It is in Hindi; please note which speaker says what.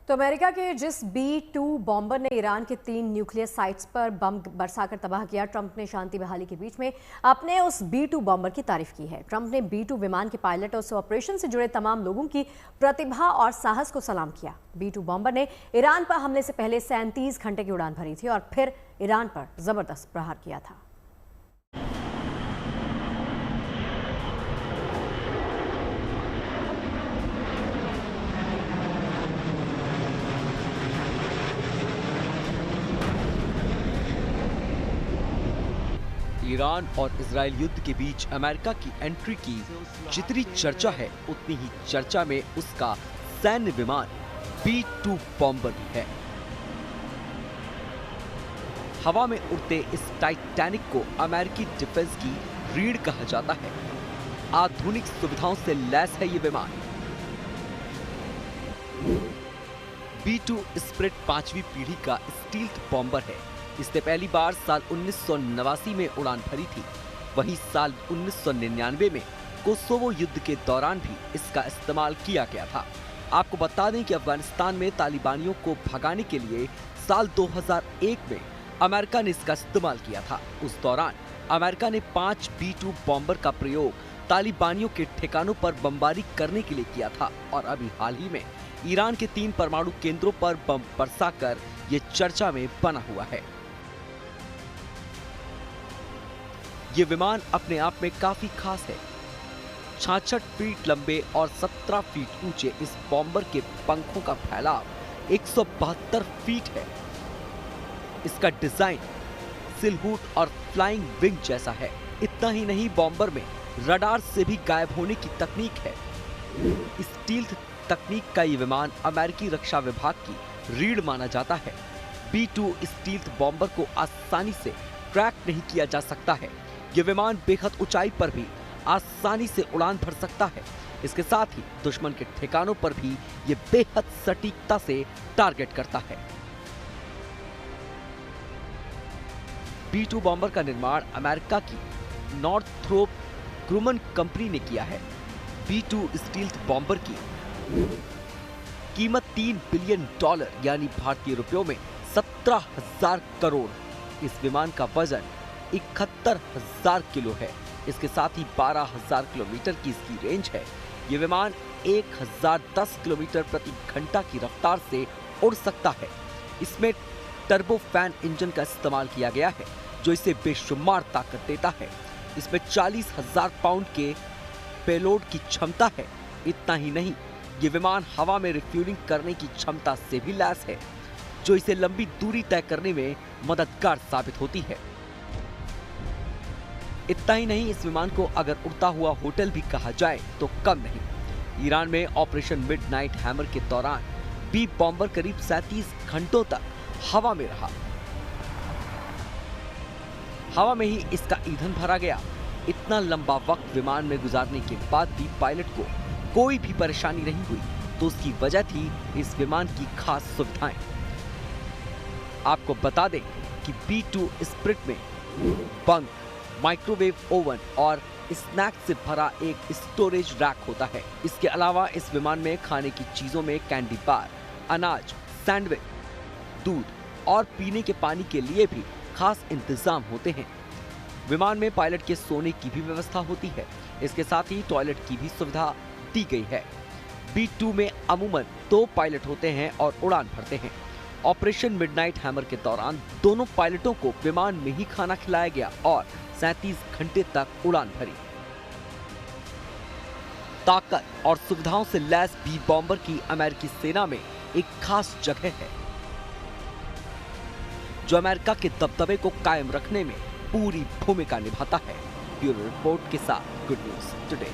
Speaker 1: तो अमेरिका के जिस B-2 बॉम्बर ने ईरान के 3 न्यूक्लियर साइट्स पर बम बरसाकर तबाह किया, ट्रंप ने शांति बहाली के बीच में अपने उस B-2 बॉम्बर की तारीफ की है। ट्रंप ने B-2 विमान के पायलट और उस ऑपरेशन से जुड़े तमाम लोगों की प्रतिभा और साहस को सलाम किया। B-2 बॉम्बर ने ईरान पर हमले से पहले 37 घंटे की उड़ान भरी थी और फिर ईरान पर जबरदस्त प्रहार किया था।
Speaker 2: ईरान और इजराइल युद्ध के बीच अमेरिका की एंट्री की जितनी चर्चा है, उतनी ही चर्चा में उसका सैन्य विमान B-2 बॉम्बर भी है। हवा में उड़ते इस टाइटैनिक को अमेरिकी डिफेंस की रीढ़ कहा जाता है। आधुनिक सुविधाओं से लैस है ये विमान। B-2 स्प्रिट 5वीं पीढ़ी का स्टील्थ बॉम्बर है। इसने पहली बार साल 1989 में उड़ान भरी थी। वहीं साल 1999 में कोसोवो युद्ध के दौरान भी इसका इस्तेमाल किया गया था। आपको बता दें कि अफगानिस्तान में तालिबानियों को भगाने के लिए साल 2001 में अमेरिका ने इसका इस्तेमाल किया था। उस दौरान अमेरिका ने 5 B-2 बॉम्बर का प्रयोग तालिबानियों के ठिकानों पर बमबारी करने के लिए किया था और अभी हाल ही में ईरान के 3 परमाणु केंद्रों पर बम बरसाकर ये चर्चा में बना हुआ है। ये विमान अपने आप में काफी खास है। 66 फीट लंबे और 17 फीट ऊंचे इस बॉम्बर के पंखों का फैलाव 172 फीट है। इसका डिजाइन सिलहूट और फ्लाइंग विंग जैसा है। इतना ही नहीं, बॉम्बर में रडार से भी गायब होने की तकनीक है। स्टील्थ तकनीक का ये विमान अमेरिकी रक्षा विभाग की रीढ़ माना जाता है। B-2 स्टील्थ बॉम्बर को आसानी से ट्रैक नहीं किया जा सकता है। ये विमान बेहद ऊंचाई पर भी आसानी से उड़ान भर सकता है। इसके साथ ही दुश्मन के ठिकानों पर भी ये बेहद सटीकता से टारगेट करता है। B-2 बॉम्बर का निर्माण अमेरिका की नॉर्थरोप ग्रुमन कंपनी ने किया है। B-2 स्टील्थ बॉम्बर की कीमत $3 बिलियन यानी भारतीय रुपयों में 17,000 करोड़। इस विमान का वजन 71,000 किलो है। इसके साथ ही 12,000 किलोमीटर की इसकी रेंज है। ये विमान 1010 किलोमीटर प्रति घंटा की रफ्तार से उड़ सकता है। इसमें टर्बोफैन इंजन का इस्तेमाल किया गया है, जो इसे बेशुमार ताकत देता है। इसमें 40,000 पाउंड के पेलोड की क्षमता है। इतना ही नहीं, ये विमान हवा में रिफ्यूलिंग करने की क्षमता से भी लैस है, जो इसे लंबी दूरी तय करने में मददगार साबित होती है। इतना ही नहीं, इस विमान को अगर उड़ता हुआ होटल भी कहा जाए तो कम नहीं। ईरान में ऑपरेशन मिडनाइट हैमर के दौरान B बॉम्बर करीब 37 घंटों तक हवा में रहा। हवा में ही इसका ईंधन भरा गया। इतना लंबा वक्त विमान में गुजारने के बाद भी पायलट को कोई भी परेशानी नहीं हुई, तो उसकी वजह थी इस विमान की खास सुविधाएं। आपको बता दें कि B-2 स्प्रिट में बंक, माइक्रोवेव ओवन और स्नैक से भरा एक स्टोरेज रैक होता है। इसके अलावा इस विमान में खाने की चीजों में कैंडी बार, अनाज, सैंडविच, दूध और पीने के पानी के लिए भी खास इंतजाम होते हैं। विमान में पायलट के सोने की भी व्यवस्था होती है। इसके साथ ही टॉयलेट की भी सुविधा दी गई है। B-2 में अमूमन 2 पायलट होते हैं और उड़ान भरते हैं। ऑपरेशन मिडनाइट हैमर के दौरान दोनों पायलटों को विमान में ही खाना खिलाया गया और 37 घंटे तक उड़ान भरी। ताकत और सुविधाओं से लैस B बॉम्बर की अमेरिकी सेना में एक खास जगह है, जो अमेरिका के दबदबे को कायम रखने में पूरी भूमिका निभाता है। ब्यूरो रिपोर्ट के साथ गुड न्यूज टुडे।